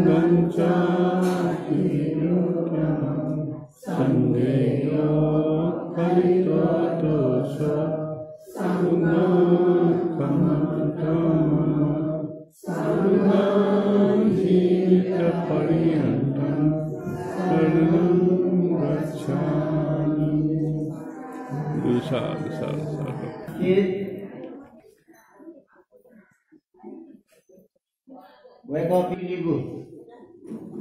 gacchati uttamam sangeyo paritotosha sangham kamantamam sangham jita pariyantam saranam gacchami. Sadhu, sadhu, sadhu. वैकल्पिक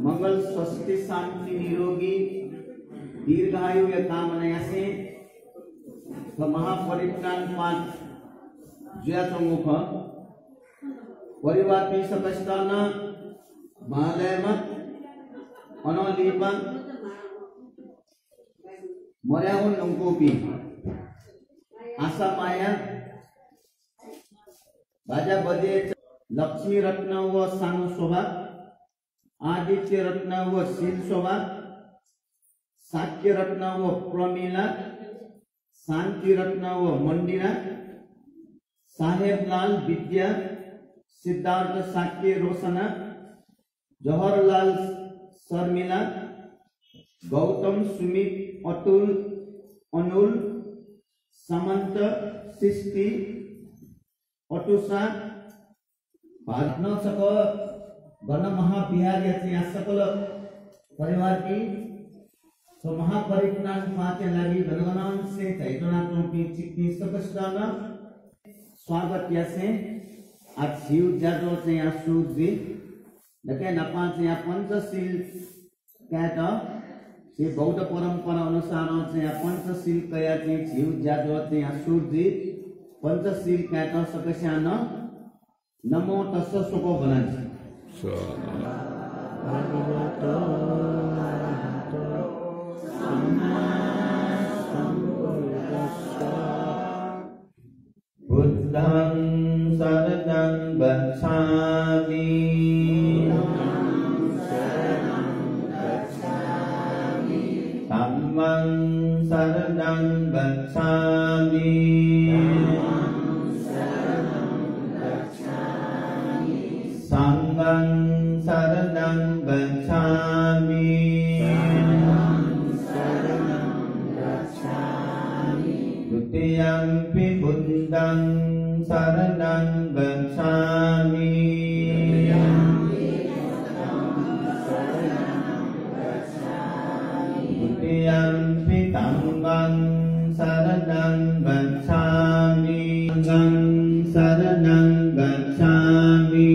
मंगल स्वस्थ शांति निरोगी दीर्घायु या कामना से महापरित्राण पाठ जुया चमुख परिवार पे सकस्तान महालयमा अनलिपा मर्याहुन नंकोपी आशा माया बाजा बजे लक्ष्मी रत्न व सानु शोभा आदित्य रत्न व शील शोभा साक्य रत्न व प्रमीला शांति रत्न व मंडिरा साहेब लाल विद्या सिद्धार्थ साक्य रोशना जवाहरलाल शर्मिला गौतम सुमित अतुल अनुल समंत सृष्टि अटुषा भारत सकल गण महाविहार या सकल परिवार की तो महापरित्राण पाते लगी गणगणान से चैतना चौकी चित्ती सकस्ताना स्वागत यासे आज शिव जातो से या सूद्री लगे नपान से या पंचशील कहता से बौद्ध परंपरा अनुसार से या पंचशील कया से शिव जातो से या सूद्री पंचशील कहता सकस्याना नमो तस्स सुको बनाजी भगवतो सम्मा सम्बुद्धस्सा बुद्धं शरणं गच्छामि धम्मं शरणं गच्छामि संघं शरणं गच्छामि द्वितीयंपि बुद्धं शरणं गच्छामि द्वितीयंपि धम्मं शरणं गच्छामि संघं शरणं गच्छामि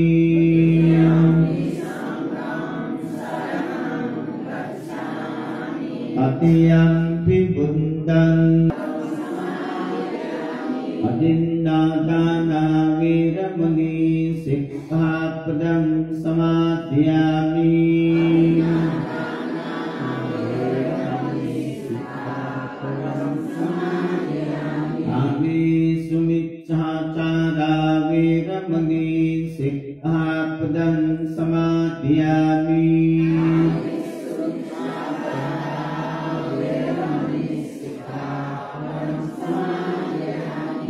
तृतीयंपि बुद्धं अदिन्नादाना वीरमुनि सिक्खापदं समादयामि आमि सुमिच्छाचारा वीरमुनि सिक्खापदं समादयामि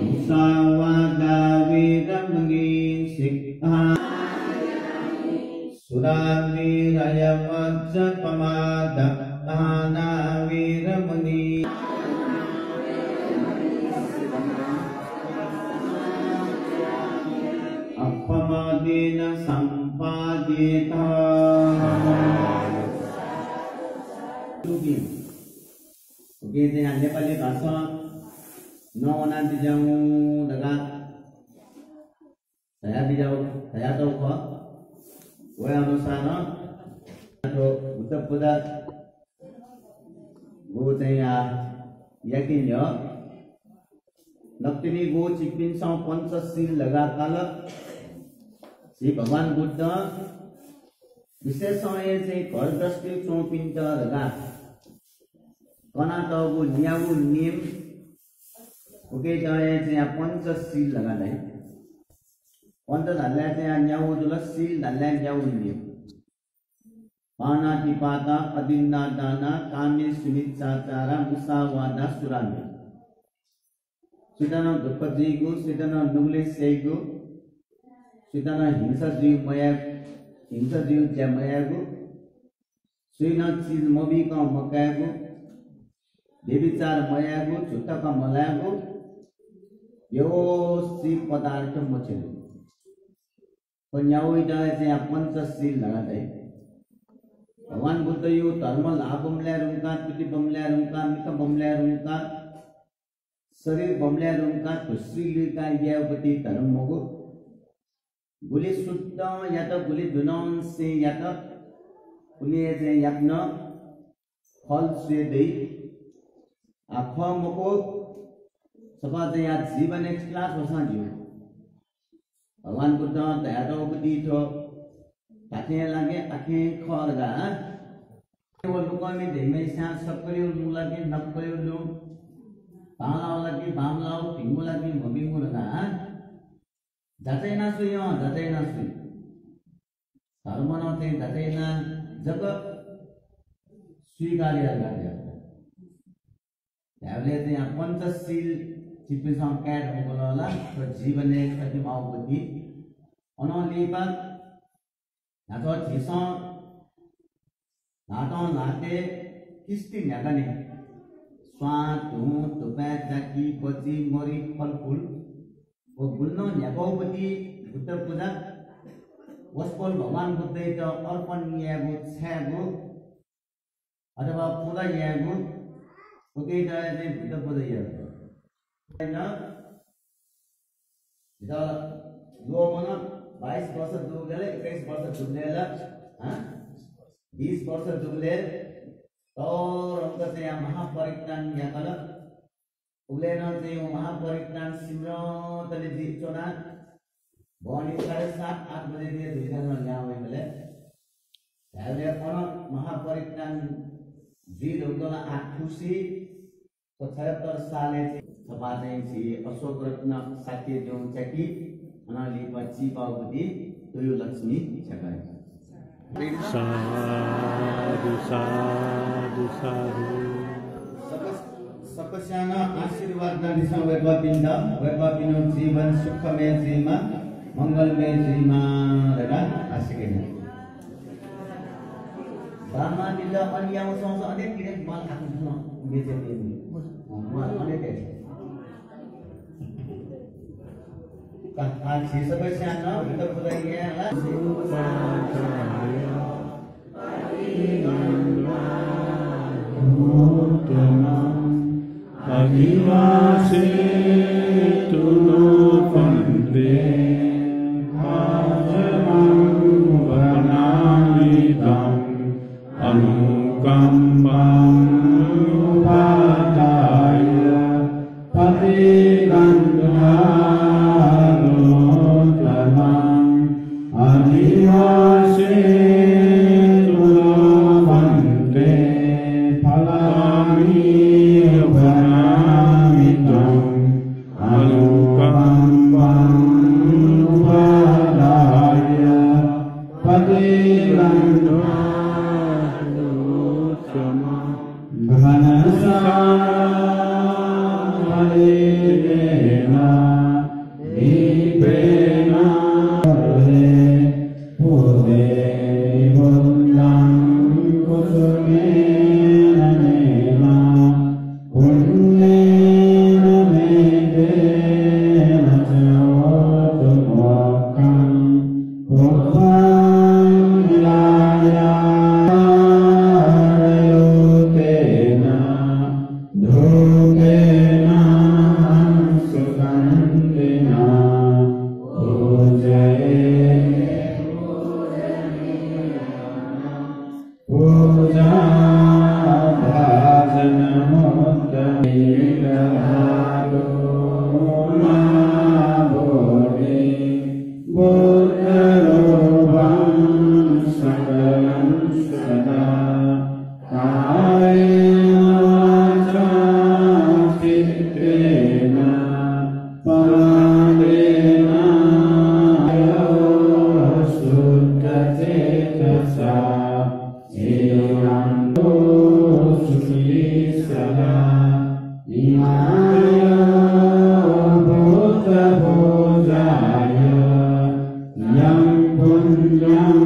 मुसावादा वीरमुनि सिक्खा सुरावीरयमज्जपमादत्ताना वीरमुनि अपमादेन संपादित ओके यहाँ नेपाली भाषा नौना दिजाऊ दगा saya tahu kok वह अनुसार तो उत्तर प्रदेश वो चाहिँ यकिन यो नक्तिनी गो चिकिन सौ पंचशील लगा काल श्री भगवान बुद्ध विशेष समय से घर दृष्टि चौपिन्छ लगा कना तो वो न्याउ नियम ओके जाए चाहिँ पंचशील लगा दे पंच धल्ला चाहिँ न्याउ जुल शील धल्ला न्याउ नियम पानातिपाता अदिन्नादाना कामे सुमिच्छाचारा मुसावादा सुरामी सिदना दुःखजीगु सिदना नुगले सेगु सिदना हिंसा जीव मया हिंसा जीव च्यामयागु सुइना चीज मबी का मकायागु बेविचार मयागु झुट्टा का मलायागु व्यवस्थित पदार्थ मचेलु पन्याउ इटा चाहिँ पञ्चशील लगाते भगवान बुद्ध यो धर्म लाभमल्या रुंका पिति बमल्या रुंका मित बमल्या रुंका शरीर बमल्या रुंका तुश्रीलिका यावती धर्म मगु गुली शुद्ध या तो गुली दुनन से या तो गुली चाहिँ याप्न फल से दे आफा मको सभा चाहिँ या जीवन एक क्लास बसा दियो भगवान बुद्ध दयादो बुद्धि थो ताथे लागे आखे खरगा वो लुकामी देमै सा सकरियो लु लागे नकरियो लु बालाउ लागे बामलाउ टिंगु लागे मबिंगु लगा जातैना सुयो जातैना सु धर्मनो चाहिँ जातैना जब स्वीकार्य गर्छ हामीले चाहिँ पञ्चशील चिप्पिसम क्याट बोलला र जीवन एक कति माउबुद्धि अनलिपा नातो थिसो नातो नाते किस्ति न्यागने स्वाद धु तुपा जाकी बची मरी फलफुल वो गुल्नो न्यागौपति बुद्ध पूजा वस्पल भगवान बुद्ध त अर्पण न्यागु छ्यागु अथवा पूजा न्यागु ओके चाहिँ बुद्ध पूजा यागु हैन द लो मन 22 वर्ष दुगले 21 वर्ष दुगलेल 20 वर्ष दुगले तर अंक चाहिँ महापरित्राण याकल उगलेन चाहिँ महापरित्राण सिमरतले जिचोना भनी 7:30-8 बजे दिए दुईजना यहाँ भएले हामीले अपन महापरित्राण जिल उगला 8 खुशी 76 साले सभा चाहिँ अशोक रत्न साथी जो चकी अनाली बच्ची बाबुदी तुयु लक्ष्मी छकाय साधु साधु साधु सबैजना आशीर्वाद नदिसा वेपापिनो जीवन सुखमय जीवमा मंगलमय जीवमा रहेर आशिकिन बामा दिल अन्याउ सँग अनेक किन माल आफ्नो बेचे दिनु अनेक आज सबैजना भित्र पुऱ्याइएला Adivase tulo pande Ajamam vanamidam Anukambam upataya Patigandharotamam Adivase tulo pande Palami Yang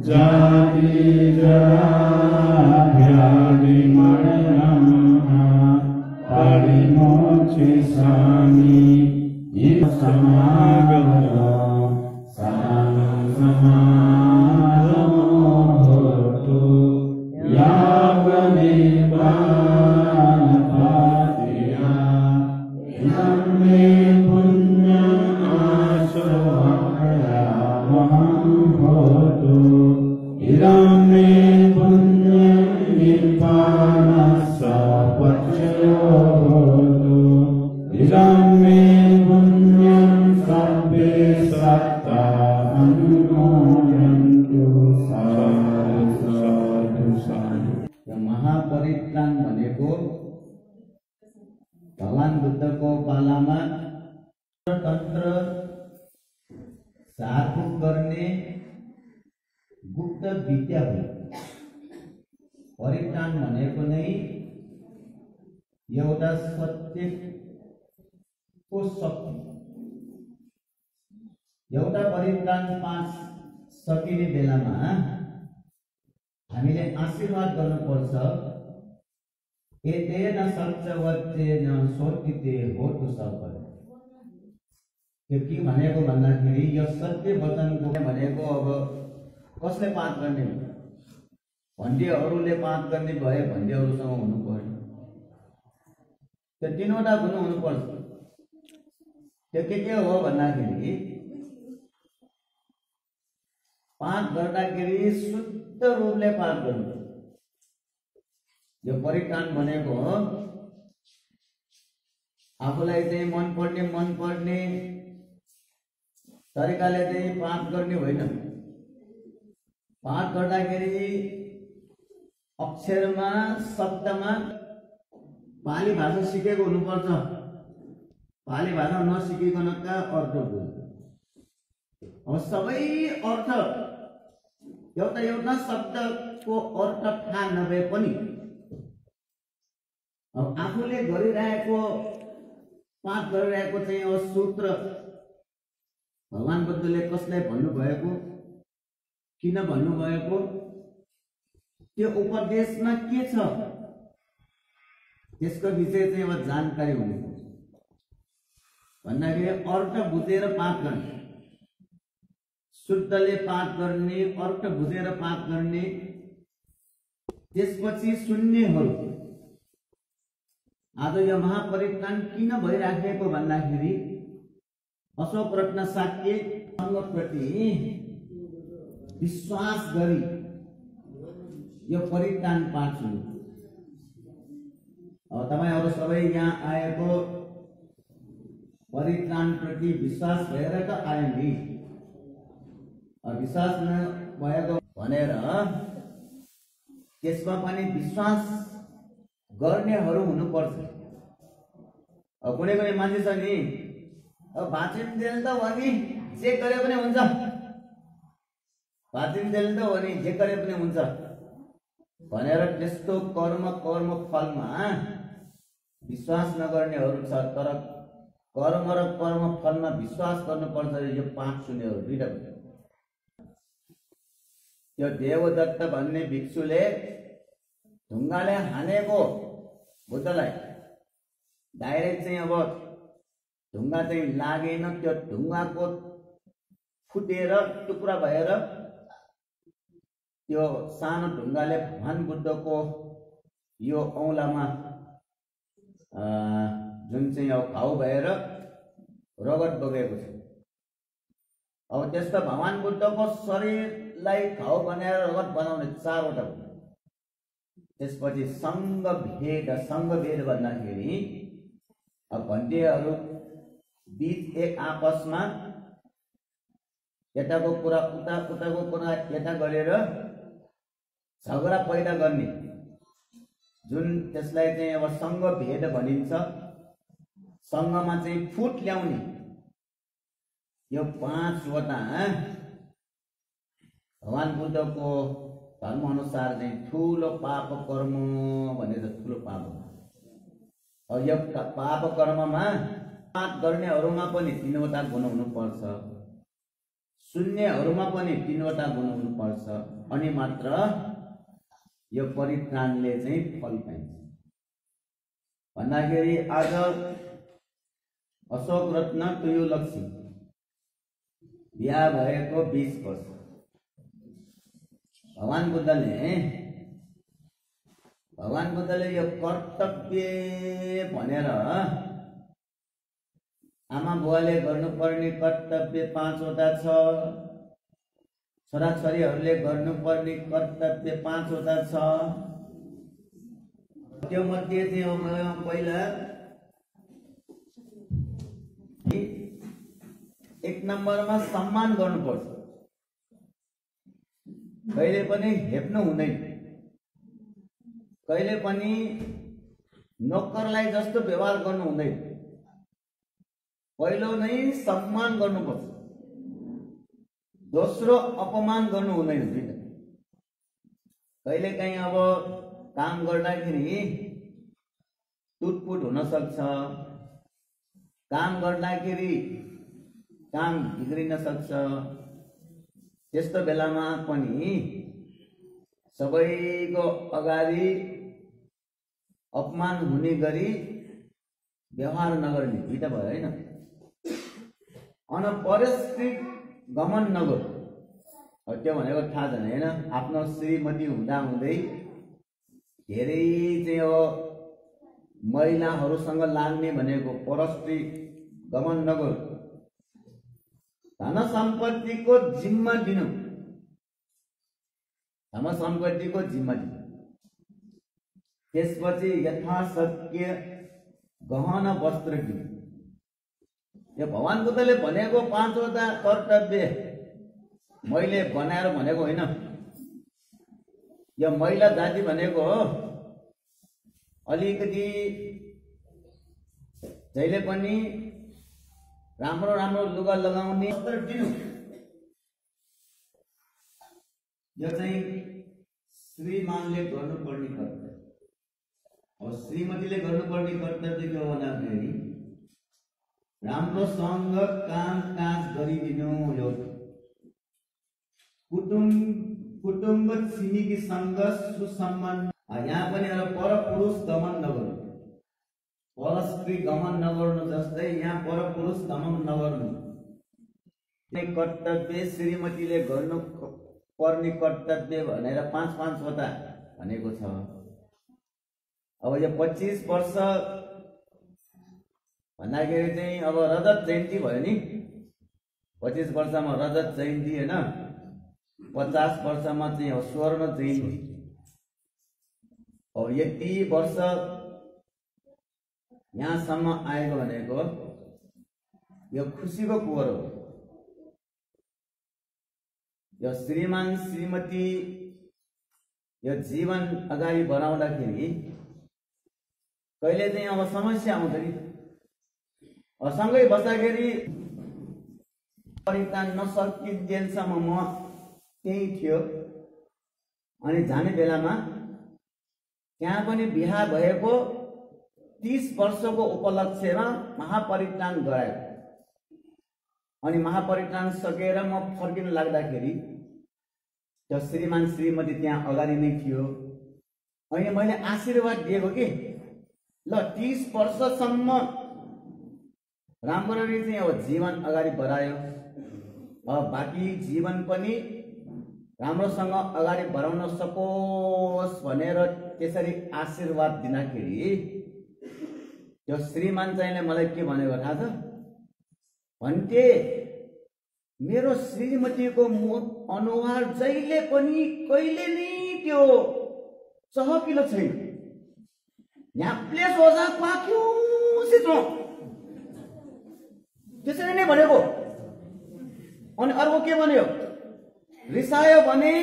जाति जरा व्याधि मरणं परिमोक्षिष्यामि इति समागतो समागमो होतु यावदेवानपातिया इदं मे पुण्यम् आशोभयामहं होतु इदं मे पुण्यं निर्वाणस्य पक्षयो होतु इदं मे पुण्यं सर्वे सत्ता अनुमोदन्तु साधु साधु साधु। महापरित्राण भनेको भगवान बुद्धको पालामा तन्त्र झारफुक गर्ने गुप्त विद्या हो। परित्राण भनेको नै एउटा सत्यको शक्ति। एउटा परित्राण पाठ सकिने बेलामा हामीले आशीर्वाद गर्नुपर्छ। एतेन सत्यवत्येन सोतिते होतु सफल। यो के भनेको भन्दाखेरि यो सत्य वचनको भनेको अब कसले पाठ गर्ने भन्डेहरूले पाठ गर्ने भए भन्डेहरूसँग हुनु पर्यो। त्यो तीनवटा गुण हुनुपर्छ। त्यो के हो भन्दाखेरि पाठ गर्दाखेरि शुद्ध रूपले पाठ गर्नु। यो परित्राण भनेको आफूलाई चाहिँ मन पर्ने तरिकाले चाहिँ पाठ गर्ने होइन। पाठ गर्दाखेरि अक्षरमा शब्दमा पाली भाषा सिकेको हुनुपर्छ। पाली भाषा नसिकिकनका अर्थ बुझ्नु। अब सबै अर्थ एउटा शब्दको अर्थ थाहा नभए पनि अब आफूले गरिरहेको पाठ गरिरहेको चाहिँ अब सूत्र भगवान बुद्धले कसलाई भन्नुभएको, किन भन्नुभएको, त्यो उपदेशमा के छ त्यसको विषय चाहिँ अब जानकारी हुनुपर्छ। भन्दाखेरि अर्थ बुझेर पाठ गर्ने, शुद्धले पाठ गर्ने, अर्थ बुझेर पाठ गर्ने, त्यसपछि सुन्नेहरू। आज यो महापरित्राण किन भइराखेको भन्दाखेरि अशोक रत्न शाक्य संघप्रति विश्वास गरी यो परित्राण पाठ सुन्नु। अब तपाईहरु सबै यहाँ आएको परित्राण प्रति विश्वास भएर त आए नि। विश्वास नभएको भनेर त्यसमा पनि विश्वास गर्नेहरू हुनुपर्छ। अब कुनै मान्छे छ नि, अब भाचिन्जेल त हो नि जे गरे पनि हुन्छ, भाचिन्जेल त हो नि जे गरे पनि हुन्छ भनेर त्यस्तो कर्म फलमा विश्वास नगर्नेहरू छ। तर कर्म र कर्म फलमा विश्वास गर्नुपर्छ। यो पाठ सुन्नेहरू दुईटा। यो देवदत्त भन्ने भिक्षुले ढुङ्गाले हानेको बुद्धलाई डाइरेक्ट चाहिँ अब ढुङ्गा चाहिँ लागेन, त्यो ढुङ्गाको फुटेर टुक्रा भएर त्यो सानो ढुङ्गाले भगवान बुद्धको यो औँलामा जुन चाहिँ अब घाउ भएर रगत बगेको छ। अब त्यस्तो भगवान बुद्धको शरीरलाई घाउ बनाएर रगत बनाउने 4 वटा। त्यसपछि सङ्घभेद भन्दाखेरि अब भन्डेहरू बीच एक आपसमा यताको कुरा उताको कुरा यता गरेर झगडा पैदा गर्ने, जुन त्यसलाई चाहिँ अब सङ्घभेद भनिन्छ। सङ्घमा चाहिँ फुट ल्याउने यो 5 वटा भगवान बुद्धको धर्म अनुसार चाहिँ ठुलो पाप कर्म भनेर ठुलो पाप हो। अब यो पाप कर्ममा पाप गर्नेहरूमा पनि 3 वटा गुण हुनुपर्छ। शून्यहरूमा पनि 3वटा गुण हुनुपर्छ अनि मात्र यो परित्राणले चाहिँ फल पाइन्छ। भन्दाखेरि आज अशोक रत्न तुयुलक्ष्मी बिहा भएको 20 वर्ष भगवान बुद्धले यो कर्तव्य भनेर आमा बुवाले गर्नुपर्ने कर्तव्य 5वटा छ, छोराछोरीहरूले गर्नुपर्ने कर्तव्य 5वटा छ। त्यो मध्ये चाहिँ पहिला 1 नम्बरमा सम्मान गर्नुपर्छ। कहिले पनि हेप्नु हुँदैन, कहिले पनि नोकरलाई जस्तो व्यवहार गर्नु हुँदैन। पहिलो नै सम्मान गर्नुपर्छ, दोस्रो अपमान गर्नु हुँदैन। कहिले काहीँ अब काम गर्दाखेरि टुटपुट हुन सक्छ, काम गर्दाखेरि काम बिग्रिन सक्छ। त्यस्तो बेलामा पनि सबैको अगाडि अपमान हुने गरी व्यवहार नगर्ने, दुईटा भयो हैन। परस्त्री गमन नगर, त्यो भनेको थाहा छैन हैन। आफ्नो श्रीमती हुँदा हुँदै धेरै चाहिँ अब महिलाहरूसँग लाग्ने भनेको परस्त्री गमन नगर। धन सम्पत्तिको जिम्मा दिनु, धन सम्पत्तिको जिम्मा दिनु। त्यसपछि यथाशक्य गहना वस्त्र दिनु। यो भगवान बुद्धले भनेको 5वटा कर्तव्य मैले बनाएर भनेको होइन। यो महिला जाति भनेको अलिकति जहिले पनि राम्रो राम्रो लुगा लगाउने वस्त्र दिनु। यो चाहिँ श्रीमानले गर्नुपर्ने कर्तव्य। अब श्रीमतीले गर्नुपर्ने कर्तव्य के हो भन्दाखेरि राम्रोसँग काम काज गरिदिनु। यो कुटुम्ब छिमेकीसँग सुसम्मान। यहाँ पनि परपुरुष गमन नगर्नु, परस्त्री गमन नगर्नु जस्तै यहाँ परपुरुष गमन नगर्नु। कर्तव्य श्रीमतीले गर्नु पर्ने कर्तव्य भनेर 5-5वटा भनेको छ। अब यो 25 वर्ष भन्दाखेरि चाहिँ अब रजत जयन्ती भयो नि। 25 वर्षमा रजत जयन्ती हैन, 50 वर्षमा चाहिँ स्वर्ण जयन्ती। अब यति वर्ष यहाँसम्म आएको भनेको यो खुसीको कुरो हो। यो श्रीमान श्रीमती यो जीवन अगाडि बढाउँदाखेरि कहिले चाहिँ अब समस्या आउँछ नि। सँगै बस्दाखेरि परितान नसकिन्जेलसम्म म त्यही थियो। अनि जाने बेलामा त्यहाँ पनि बिहा भएको 30 वर्षको उपलक्ष्यमा महापरित्राण गरायो। अनि महापरित्राण सकेर म फर्किन लाग्दाखेरि त्यो श्रीमान श्रीमती त्यहाँ अगाडि नै थियो। अनि मैले आशीर्वाद दिएको कि ल 30 वर्षसम्म राम्ररी चाहिँ अब जीवन अगाडि बढायो, अब बाँकी जीवन पनि राम्रोसँग अगाडि बढाउन सकोस् भनेर त्यसरी आशीर्वाद दिँदाखेरि त्यो श्रीमान चाहिँले मलाई के भनेको थाहा छ? भन्थे मेरो श्रीमतीको मुख अनुहार जहिले पनि कहिले नै त्यो चहकिलो छैन, यहाँ प्लेस हो जा पाक्यो सित्रो, त्यसरी नै भनेको। अनि अर्को के भन्यो? रिसायो भने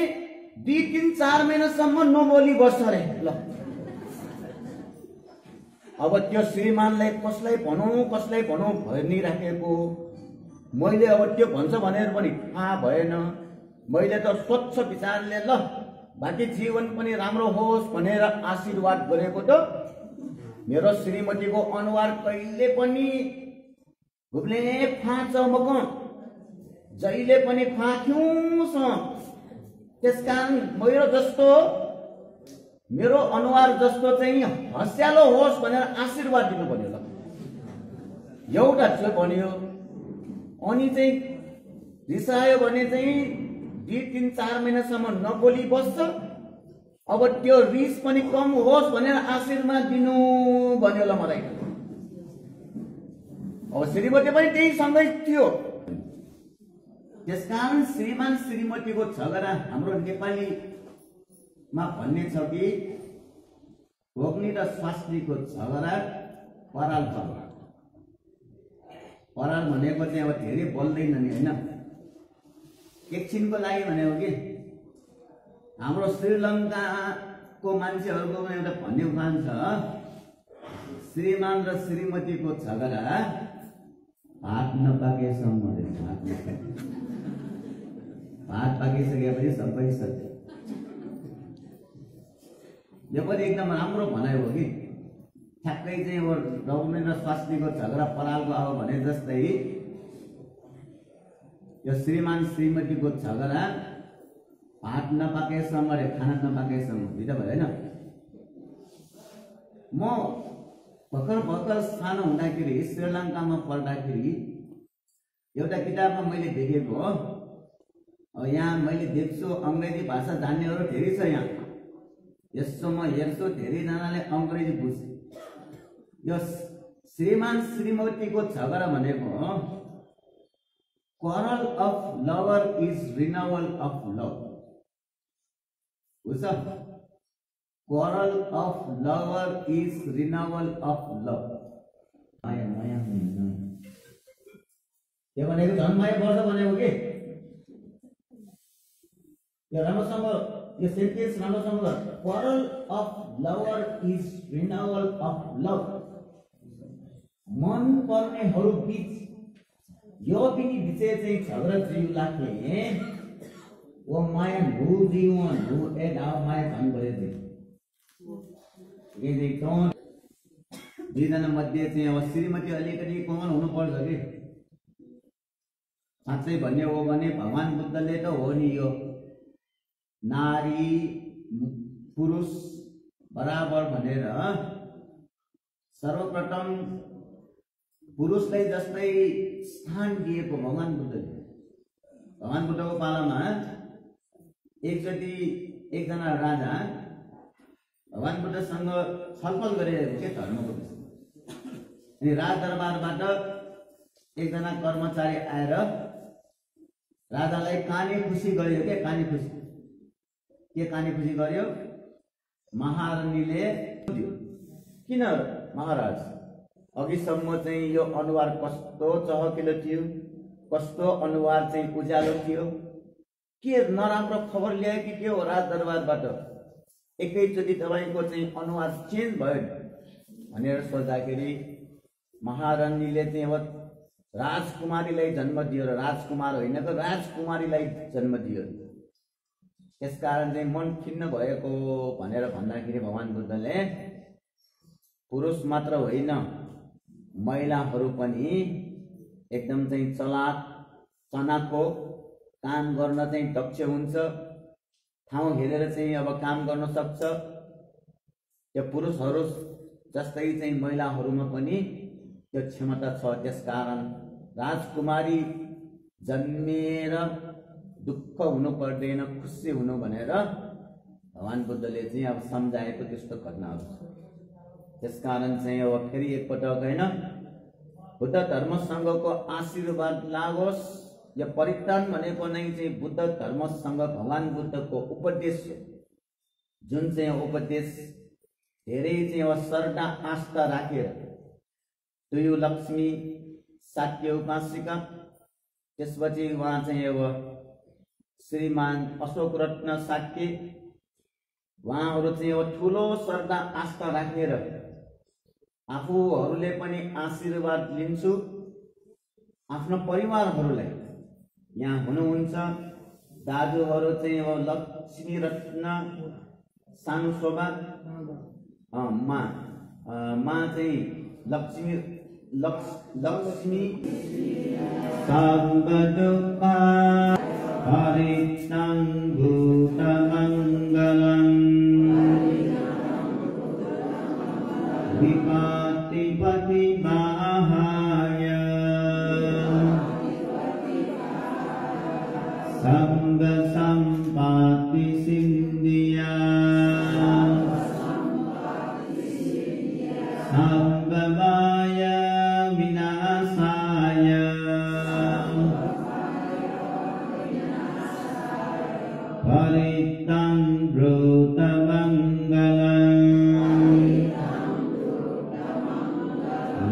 2-3-4 महिनासम्म नबोली बस्छ रे। ल अब त्यो श्रीमानलाई कसलाई भनौँ भनिराखेको मैले। अब त्यो भन्छ भनेर पनि थाहा भएन। मैले त स्वच्छ विचारले ल बाँकी जीवन पनि राम्रो होस् भनेर आशीर्वाद गरेको त मेरो श्रीमतीको अनुहार कहिले पनि घुप्ले फाँच चमक जहिले पनि फाख्यौँसँग। त्यसकारण मेरो अनुहार जस्तो चाहिँ हँस्यालो होस् भनेर आशीर्वाद दिनु पर्यो ल। एउटा चाहिँ भन्यो, अनि चाहिँ रिसायो भने चाहिँ 2-3-4 महिनासम्म नबोली बस्छ। अब त्यो रिस पनि कम होस् भनेर आशीर्वाद दिनु भन्यो ल मलाई। अब श्रीमती पनि त्यही सँगै थियो। त्यसकारण श्रीमान श्रीमतीको झगडा हाम्रो नेपालीमा भन्ने छ कि भोग्ने र स्वास्नीको झगडा पराल पर्ला। पराल भनेको चाहिँ अब धेरै बोल्दैन नि होइन, एकछिनको लागि भनेको कि हाम्रो श्रीलङ्काको मान्छेहरूको एउटा भन्ने उखान छ, श्रीमान र श्रीमतीको झगडा भात नपाकेसम्म। भात पाकिसकेपछि सबै सत्य। यो पनि एकदम राम्रो भनाइ हो कि ठ्याक्कै चाहिँ अब रौने र स्वास्नीको झगडा परालको अब भने जस्तै यो श्रीमान श्रीमतीको झगडा भात नपाकेसम्म रे, खाना नपाकेसम्म बुझ्दा भयो होइन। म भर्खर सानो हुँदाखेरि श्रीलङ्कामा पढ्दाखेरि एउटा किताबमा मैले देखेको हो। यहाँ मैले देख्छु अङ्ग्रेजी भाषा जान्नेहरू धेरै छ यहाँ। यसो म हेर्छु धेरैजनाले अङ्ग्रेजी बुझ्छ। यो श्रीमान श्रीमतीको झगडा भनेको quarrel of lover is renewal of love। बुझ्छ? quarrel of lover is renewal of love। माया माया यो भनेको झन् माया बढ्छ भनेको के? यो राम्रोसँग यो सेन्टेन्स राम्रोसँग quarrel of lover is renewal of love। मन पर्नेहरू बीच यो पनि विषय चाहिँ झगडा जिउलाले वो माया नु जीवन नु ए दाव माया झन् भयो दे। ये देखौँ दुईजना मध्ये चाहिँ अब श्रीमती अलिकति कोमल हुनुपर्छ कि। साँच्चै भन्ने हो भने भगवान बुद्धले त हो नि यो नारी पुरुष बराबर भनेर सर्वप्रथम पुरुषलाई जस्तै स्थान दिएको भगवान बुद्धले। भगवान बुद्धको पालामा एकचोटि एकजना राजा भगवान बुद्धसँग छलफल गरिरहेको के धर्मको विषय। अनि राजदरबारबाट एकजना कर्मचारी आएर राजालाई काने खुसी गर्यो के काने खुसी गर्यो। महारानीले किन महाराज अघिसम्म चाहिँ यो अनुहार कस्तो चहकिलो थियो, कस्तो अनुहार चाहिँ उज्यालो थियो, के नराम्रो खबर ल्यायो कि के हो राजदरबारबाट एकैचोटि तपाईँको चाहिँ अनुहार चेन्ज भयो भनेर सोच्दाखेरि महारानीले चाहिँ अब राजकुमारीलाई जन्म दियो र राजकुमार होइन त राजकुमारीलाई जन्म दियो। त्यसकारण चाहिँ मन खिन्न भएको भनेर भन्दाखेरि भगवान बुद्धले पुरुष मात्र होइन महिलाहरू पनि एकदम चाहिँ चलाक चनाखो काम गर्न चाहिँ दक्ष हुन्छ, ठाउँ हेरेर चाहिँ अब काम गर्न सक्छ। यो पुरुषहरू जस्तै चाहिँ महिलाहरूमा पनि त्यो क्षमता छ। त्यसकारण राजकुमारी जन्मेर दुःख हुनु पर्दैन, खुसी हुनु भनेर भगवान बुद्धले चाहिँ अब सम्झाएको त्यस्तो घटनाहरू छ। त्यसकारण चाहिँ अब फेरि एकपटक होइन बुद्ध धर्म सङ्घको आशीर्वाद लागोस्। यो परित्राण भनेको नै चाहिँ बुद्ध धर्म सङ्घ भगवान बुद्धको उपदेश हो, जुन चाहिँ उपदेश धेरै चाहिँ अब श्रद्धा आस्था राखेर दुई लक्ष्मी शाक्य उपासिका, त्यसपछि उहाँ चाहिँ अब श्रीमान अशोक रत्न शाक्य, उहाँहरू चाहिँ अब ठुलो श्रद्धा आस्था राखेर आफूहरूले पनि आशीर्वाद लिन्छु। आफ्नो परिवारहरूलाई यहाँ हुनुहुन्छ दाजुहरू चाहिँ अब लक्ष्मी रत्न सानो शोभा मा चाहिँ Lakshmi Sabbadukha Paritang Bhutamangalam Vipatipati Mahaya Sangha Sampati Sindhya Sambhavaya Vinasaya Paritang Brutamangalam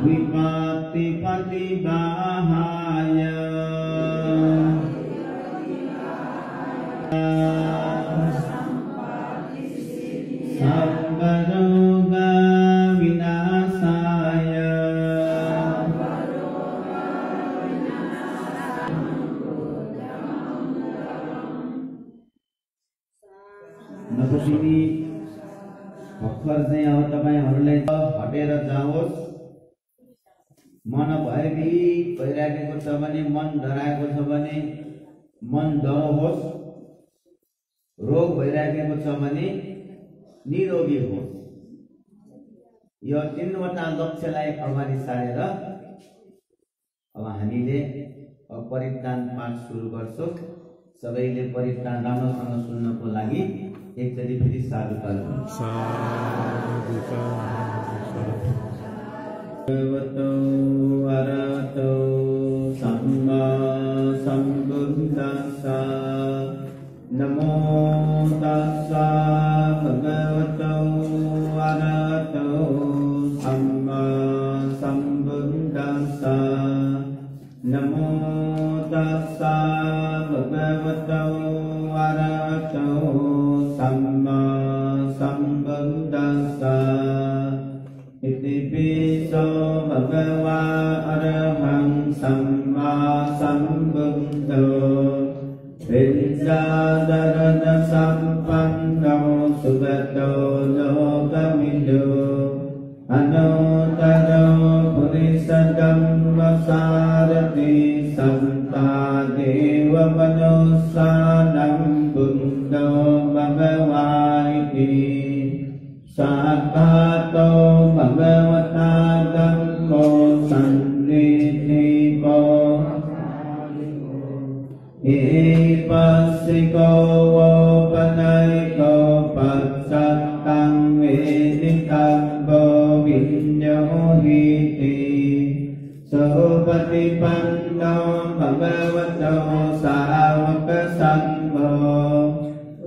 Vipatipati Bahaya Sabbaroga Vinasaya नपुसिनी भर्खर चाहिँ अब तपाईहरुलाई हटेर जाओस् मन भयभीत भइराखेको छ भने मन डराएको छ भने मन डराओस् रोग भइराखेको छ भने निरोगी होस् यो तीनवटा लक्ष्यलाई अगाडि सारेर अब हामीले परित्राण पाठ सुरु गर्छौं सबैले परित्राण राम्रोसँग सुन्नको लागि एकचोटि फेरि साधु भगवतो अरहतो सम्मा सम्बुद्धस्सा नमो तस्सा भगवतो अरहतो सम्मा सम्बुद्धस्सा नमो तस्सा भगवतो अरहतो सम्मा सम्बुद्धस्सा इति पिसो भगवा अरहं सम्मा सम्बुद्धो विद्याधरन सम्पन्नो सुगतो लोकमिदो अनुत्तरो पुरुषधम्मसारथि सन्ता देव मनुष्यानं बुद्धो भगवा इति साक्षातो भगवता धम्मो सन्निधिको ईपस्सिको वोपनयिको पश्चात्तं वेदितव्यो विन्योहीति सोपतिपन्नो भगवतो सावकसङ्घो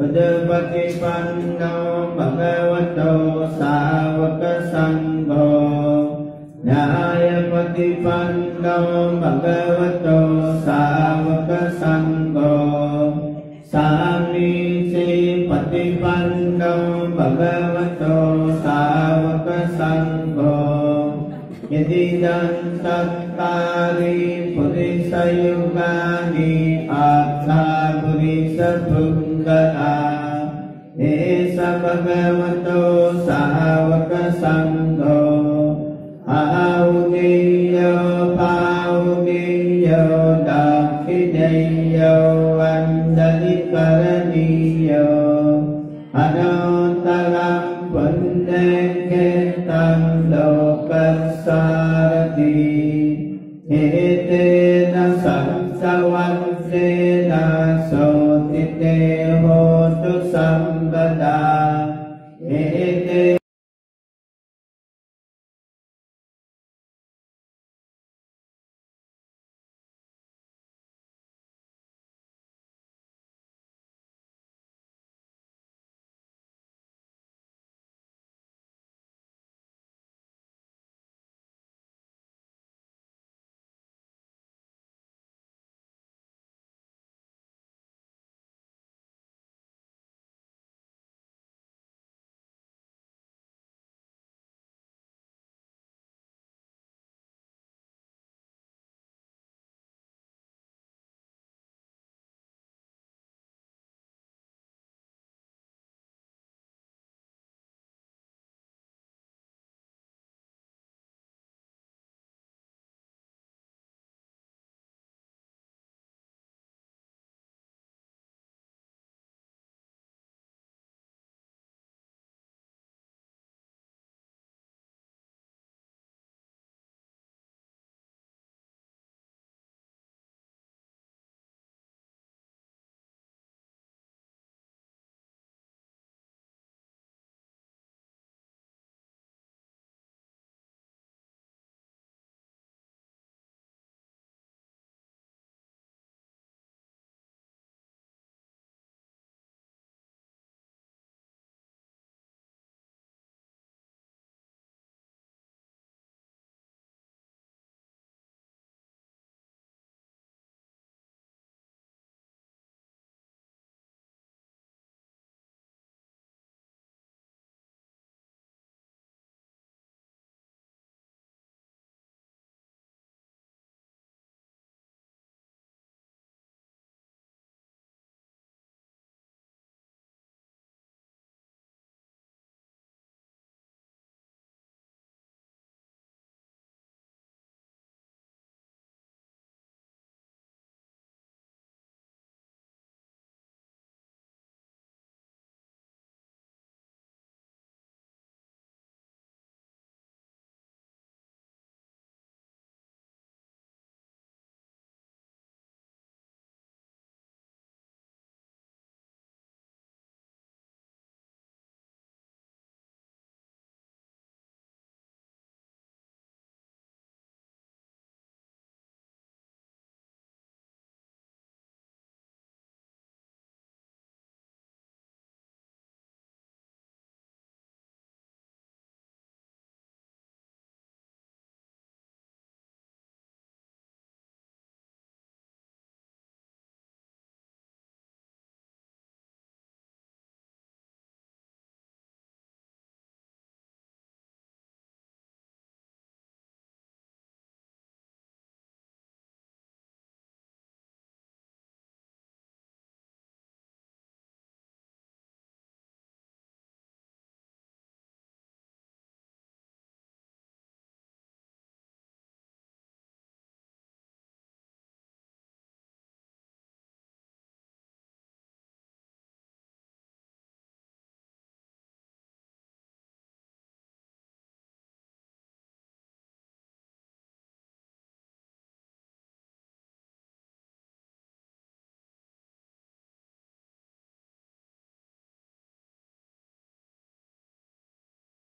उद्पतिपन्नो भगवतो सावकसङ्घो न्यायपतिपन्नो भगवतो सावकसङ्घो सामीचे पतिपन्नो भगवतो सावकसङ्घो यदिदं तत्तारि पुरुषयुगानि आत्मा पुरुषभृङ्गला एष भगवतो सावकसङ्घो आहुनेयो पाहुनेयो दाक्षिणेयो वन्दनीकरणीयो अनन्तरं पुण्यक्षेत्रं लोकसारथि एतेन संसवत्सेन सोतिते होतु सम्पदा